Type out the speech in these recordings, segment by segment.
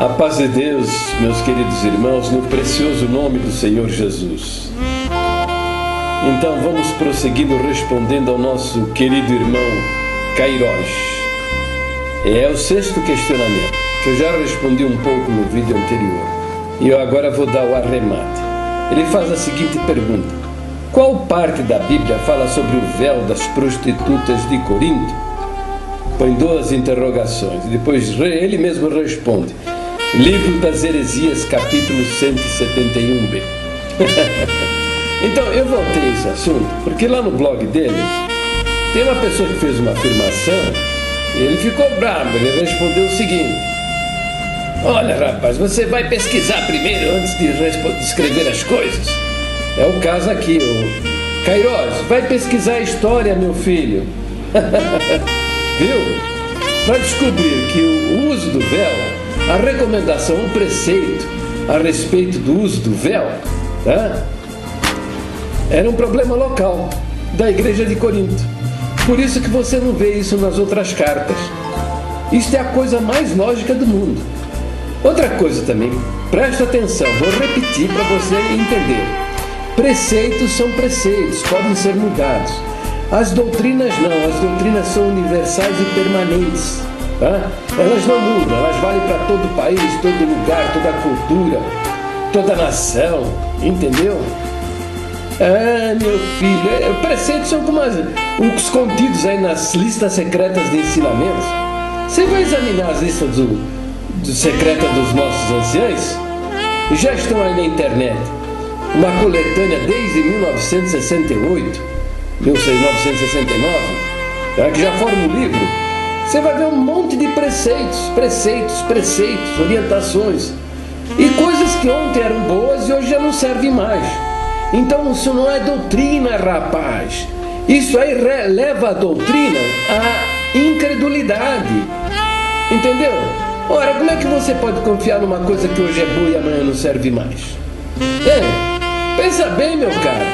A paz de Deus, meus queridos irmãos, no precioso nome do Senhor Jesus. Então vamos prosseguindo respondendo ao nosso querido irmão Queiroz. É o 6º questionamento, que eu já respondi um pouco no vídeo anterior. E eu agora vou dar o arremate. Ele faz a seguinte pergunta: qual parte da Bíblia fala sobre o véu das prostitutas de Corinto? Põe 2 interrogações. Depois ele mesmo responde. Livro das Heresias, capítulo 171b. Então, eu voltei a esse assunto, porque lá no blog dele, tem uma pessoa que fez uma afirmação, e ele ficou bravo, ele respondeu o seguinte: olha, rapaz, você vai pesquisar primeiro antes de escrever as coisas. É o caso aqui, o Queiroz, vai pesquisar a história, meu filho. Viu? Para descobrir que o uso do véu, a recomendação, o preceito a respeito do uso do véu, tá? Era um problema local da igreja de Corinto. Por isso que você não vê isso nas outras cartas. Isso é a coisa mais lógica do mundo. Outra coisa também, presta atenção, vou repetir para você entender. Preceitos são preceitos, podem ser mudados. As doutrinas não, as doutrinas são universais e permanentes. Tá? Elas não mudam, elas valem para todo o país, todo lugar, toda cultura, toda nação, entendeu? Meu filho, preceitos são como os contidos aí nas listas secretas de ensinamentos. Você vai examinar as listas secretas dos nossos anciãos? Já estão aí na internet. Uma coletânea desde 1968, 1969, tá? Que já forma um livro. Você vai ver um monte de preceitos, orientações e coisas que ontem eram boas e hoje já não servem mais. Então isso não é doutrina, rapaz. Isso aí leva a doutrina à incredulidade. Entendeu? Ora, como é que você pode confiar numa coisa que hoje é boa e amanhã não serve mais? Pensa bem, meu caro.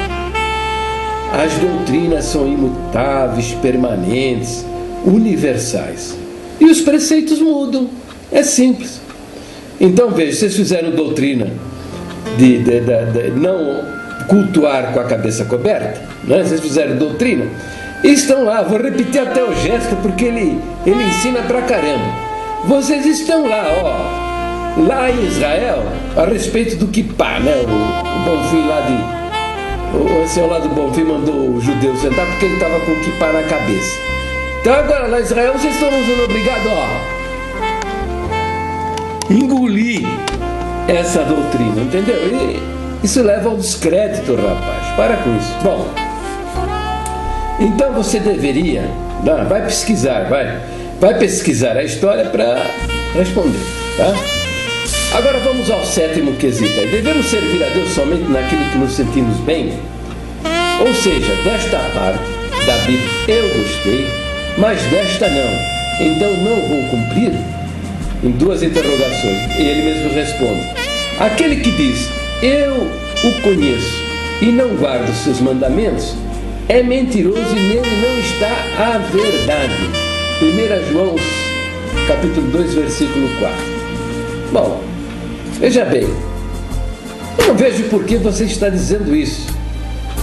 As doutrinas são imutáveis, permanentes, universais. E os preceitos mudam. É simples. Então, veja, vocês fizeram doutrina de não cultuar com a cabeça coberta, né? Vocês fizeram doutrina e estão lá, vou repetir até o gesto, porque ele ensina pra caramba. Vocês estão lá em Israel, a respeito do kippá, né? O Bonfim lá o ancião lá do Bonfim mandou o judeu sentar porque ele estava com o kippá na cabeça. Então agora lá em Israel vocês estão sendo obrigados a engolir essa doutrina, entendeu? E isso leva ao descrédito, rapaz. Para com isso. Bom, então você deveria, vai pesquisar, vai pesquisar a história para responder, tá? Agora vamos ao 7º quesito. Devemos servir a Deus somente naquilo que nos sentimos bem? Ou seja, desta parte da Bíblia eu gostei, mas desta não, então não vou cumprir? Em 2 interrogações, e ele mesmo responde: aquele que diz eu o conheço e não guarda os seus mandamentos é mentiroso e nele não está a verdade. 1 João capítulo 2, versículo 4. Bom, veja bem, eu não vejo por que você está dizendo isso.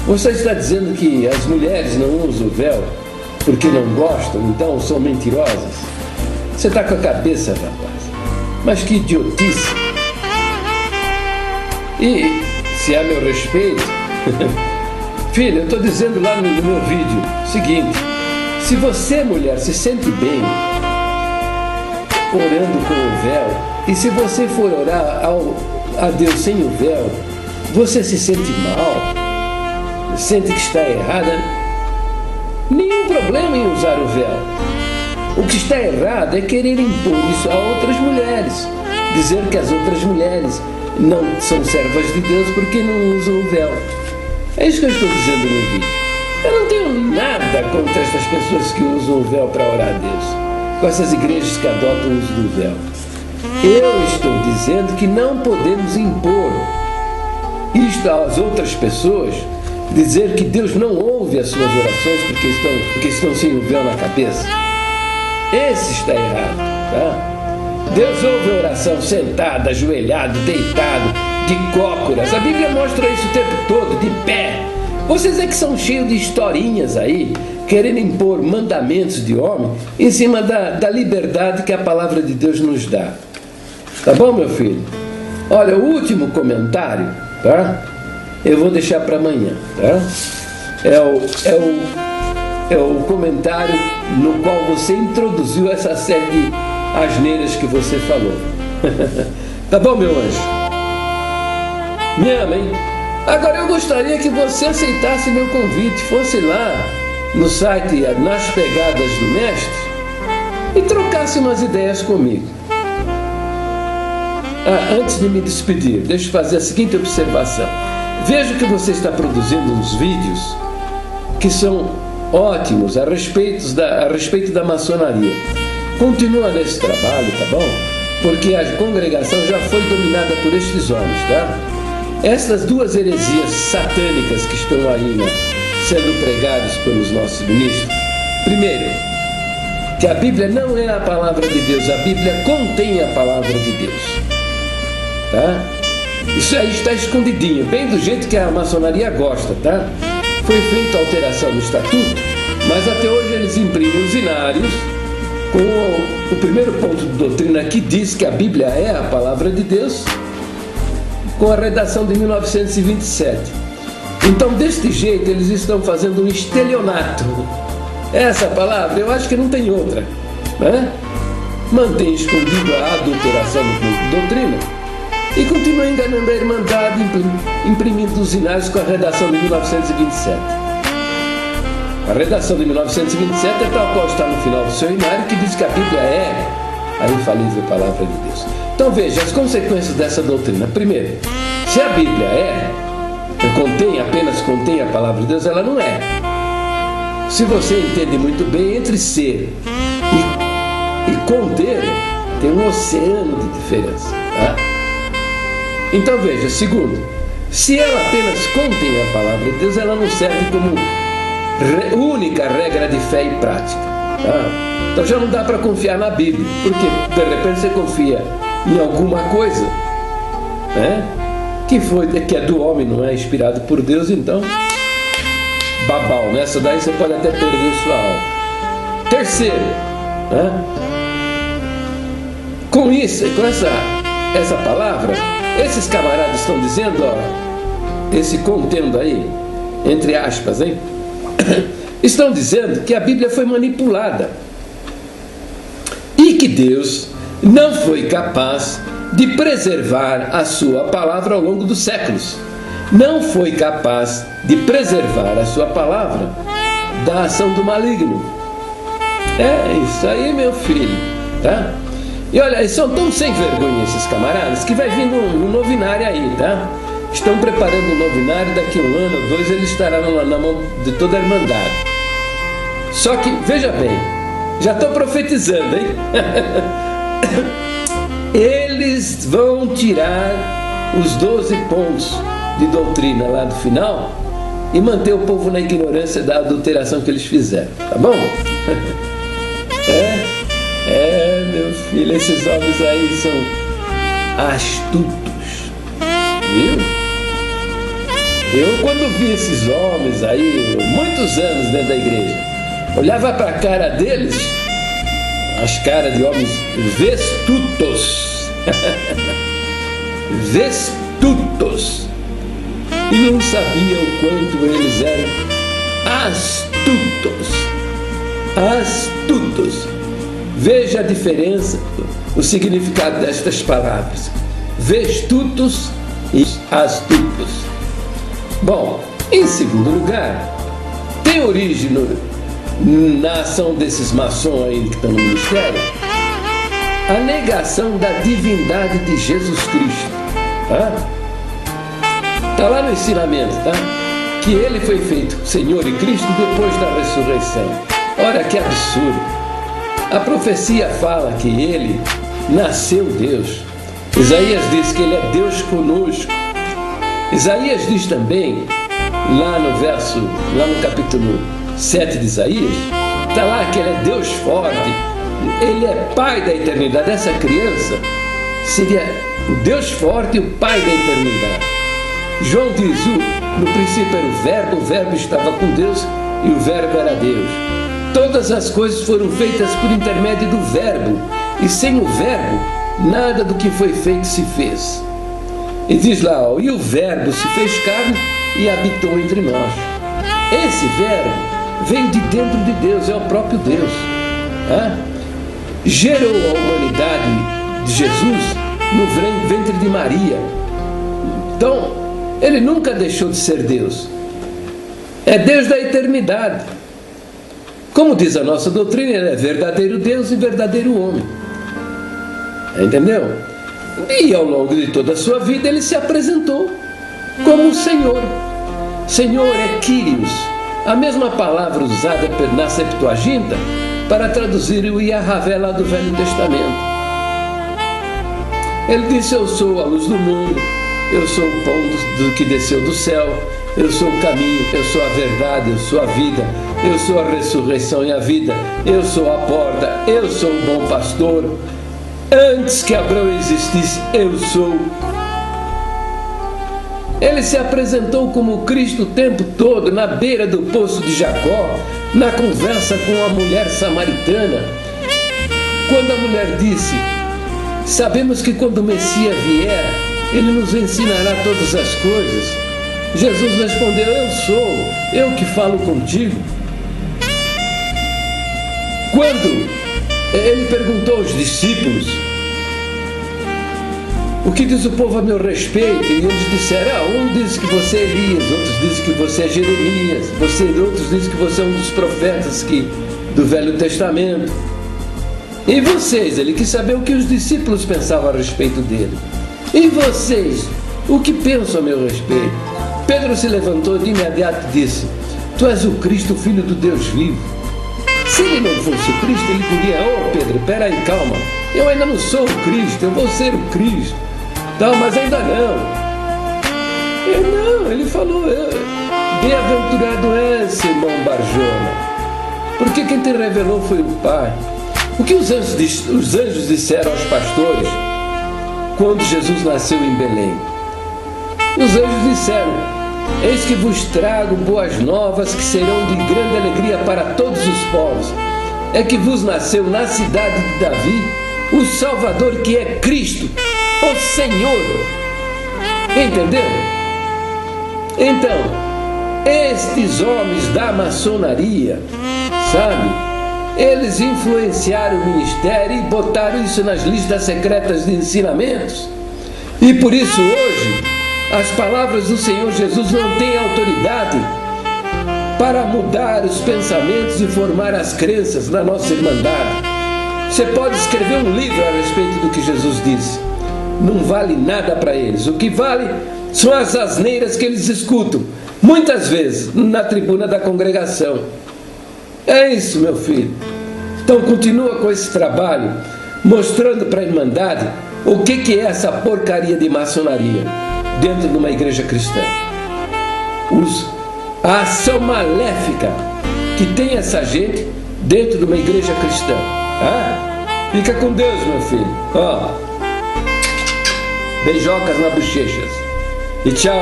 Você está dizendo que as mulheres não usam o véu porque não gostam, então são mentirosas? Você está com a cabeça, rapaz. Mas que idiotice. E, se é meu respeito, filho, eu estou dizendo lá no meu vídeo o seguinte: se você, mulher, se sente bem orando com o véu, e se você for orar a Deus sem o véu, você se sente mal, sente que está errada, nenhum problema em usar o véu. O que está errado é querer impor isso a outras mulheres, dizer que as outras mulheres não são servas de Deus porque não usam o véu. É isso que eu estou dizendo no vídeo. Eu não tenho nada contra essas pessoas que usam o véu para orar a Deus, com essas igrejas que adotam o uso do véu. Eu estou dizendo que não podemos impor isto às outras pessoas, dizer que Deus não ouve as suas orações porque estão sem o véu na cabeça. Esse está errado, tá? Deus ouve a oração sentado, ajoelhado, deitado, de cócoras. A Bíblia mostra isso o tempo todo, de pé. Vocês é que são cheios de historinhas aí, querendo impor mandamentos de homem em cima da liberdade que a palavra de Deus nos dá. Tá bom, meu filho? Olha, o último comentário, tá? Eu vou deixar para amanhã, tá? É o comentário no qual você introduziu essa série de asneiras que você falou. Tá bom, meu anjo? Me ama, hein? Agora eu gostaria que você aceitasse meu convite, fosse lá no site Nas Pegadas do Mestre e trocasse umas ideias comigo. Antes de me despedir, deixa eu fazer a seguinte observação. Vejo que você está produzindo uns vídeos que são ótimos a respeito da maçonaria. Continua nesse trabalho, tá bom? Porque a congregação já foi dominada por estes homens, tá? Essas duas heresias satânicas que estão aí, né, sendo pregadas pelos nossos ministros. Primeiro, que a Bíblia não é a palavra de Deus, a Bíblia contém a palavra de Deus, tá? Isso aí está escondidinho, bem do jeito que a maçonaria gosta, tá? Foi feita alteração no estatuto, mas até hoje eles imprimem os inários com o primeiro ponto de doutrina que diz que a Bíblia é a palavra de Deus, com a redação de 1927. Então, deste jeito, eles estão fazendo um estelionato. Essa palavra, eu acho que não tem outra, né? Mantém escondido a adulteração da doutrina e continua enganando a Irmandade, imprimindo os inários com a redação de 1927. A redação de 1927 é tal qual está no final do seu inário, que diz que a Bíblia é a infalível palavra de Deus. Então veja as consequências dessa doutrina. Primeiro, se a Bíblia apenas contém a palavra de Deus, ela não é. Se você entende muito bem, entre ser e conter, tem um oceano de diferença, tá? Então veja, segundo, se ela apenas contém a palavra de Deus, ela não serve como única regra de fé e prática, tá? Então já não dá para confiar na Bíblia, porque de repente você confia em alguma coisa, né, que é do homem, não é inspirado por Deus, então babau, nessa daí você pode até perder sua alma. Terceiro, né, com isso, com essa palavra, esses camaradas estão dizendo, ó, esse contendo aí, entre aspas, hein, estão dizendo que a Bíblia foi manipulada e que Deus não foi capaz de preservar a sua palavra ao longo dos séculos. Não foi capaz de preservar a sua palavra da ação do maligno. É isso aí, meu filho, tá? E olha, eles são tão sem vergonha esses camaradas que vai vindo um novinário aí, tá? Estão preparando um novinário, daqui a 1 ano ou 2 ele estará na mão de toda a Irmandade. Só que, veja bem, já estou profetizando, hein? Eles vão tirar os 12 pontos de doutrina lá do final e manter o povo na ignorância da adulteração que eles fizeram, tá bom? Meu filho, esses homens aí são astutos, viu? Eu, quando vi esses homens aí, muitos anos dentro da igreja, olhava para a cara deles, as caras de homens vestutos, vestutos, e não sabia o quanto eles eram astutos. Veja a diferença, o significado destas palavras: vestutos e astutos. Bom, em segundo lugar, tem origem na ação desses maçons aí que estão no ministério a negação da divindade de Jesus Cristo, tá? Está lá no ensinamento, tá? Que ele foi feito Senhor e Cristo depois da ressurreição. Olha que absurdo. A profecia fala que ele nasceu Deus. Isaías diz que ele é Deus conosco. Isaías diz também, lá no capítulo 7 de Isaías, está lá que ele é Deus forte, Ele é Pai da eternidade. Essa criança seria o Deus forte e o Pai da eternidade. João diz, no princípio era o verbo estava com Deus e o verbo era Deus. Todas as coisas foram feitas por intermédio do verbo, e sem o verbo, nada do que foi feito se fez. E diz lá, ó, e o verbo se fez carne e habitou entre nós. Esse verbo veio de dentro de Deus, é o próprio Deus. Gerou a humanidade de Jesus no ventre de Maria. Então, ele nunca deixou de ser Deus. É Deus da eternidade. Como diz a nossa doutrina, ele é verdadeiro Deus e verdadeiro homem. Entendeu? E ao longo de toda a sua vida ele se apresentou como o Senhor. Senhor é Kyrios, a mesma palavra usada na Septuaginta para traduzir o Yahvé lá do Velho Testamento. Ele disse, eu sou a luz do mundo, eu sou o pão que desceu do céu, eu sou o caminho, eu sou a verdade, eu sou a vida, eu sou a ressurreição e a vida, eu sou a porta, eu sou o bom pastor. Antes que Abraão existisse, eu sou. Ele se apresentou como Cristo o tempo todo, na beira do poço de Jacó, na conversa com a mulher samaritana. Quando a mulher disse, sabemos que quando o Messias vier, ele nos ensinará todas as coisas. Jesus respondeu, eu sou, eu que falo contigo. Quando ele perguntou aos discípulos, o que diz o povo a meu respeito? E eles disseram, um diz que você é Elias, outros dizem que você é Jeremias, outros dizem que você é um dos profetas do Velho Testamento. E vocês? Ele quis saber o que os discípulos pensavam a respeito dele. E vocês? O que pensam a meu respeito? Pedro se levantou de imediato e disse, tu és o Cristo, filho do Deus vivo. Se ele não fosse o Cristo, ele diria, Pedro, peraí, calma, eu ainda não sou o Cristo, eu vou ser o Cristo. Não, mas ainda não. Ele falou, bem-aventurado és, irmão Barjona, porque quem te revelou foi o Pai. O que os anjos disseram aos pastores quando Jesus nasceu em Belém? Os anjos disseram, eis que vos trago boas novas que serão de grande alegria para todos os povos. É que vos nasceu na cidade de Davi o Salvador, que é Cristo, o Senhor. Entendeu? Então, estes homens da maçonaria, sabe, eles influenciaram o ministério e botaram isso nas listas secretas de ensinamentos. E por isso hoje as palavras do Senhor Jesus não têm autoridade para mudar os pensamentos e formar as crenças na nossa irmandade. Você pode escrever um livro a respeito do que Jesus disse, não vale nada para eles. O que vale são as asneiras que eles escutam, muitas vezes, na tribuna da congregação. É isso, meu filho. Então continua com esse trabalho, mostrando para a irmandade o que é essa porcaria de maçonaria dentro de uma igreja cristã. A ação maléfica que tem essa gente dentro de uma igreja cristã. Fica com Deus, meu filho. Beijocas na bochechas. E tchau.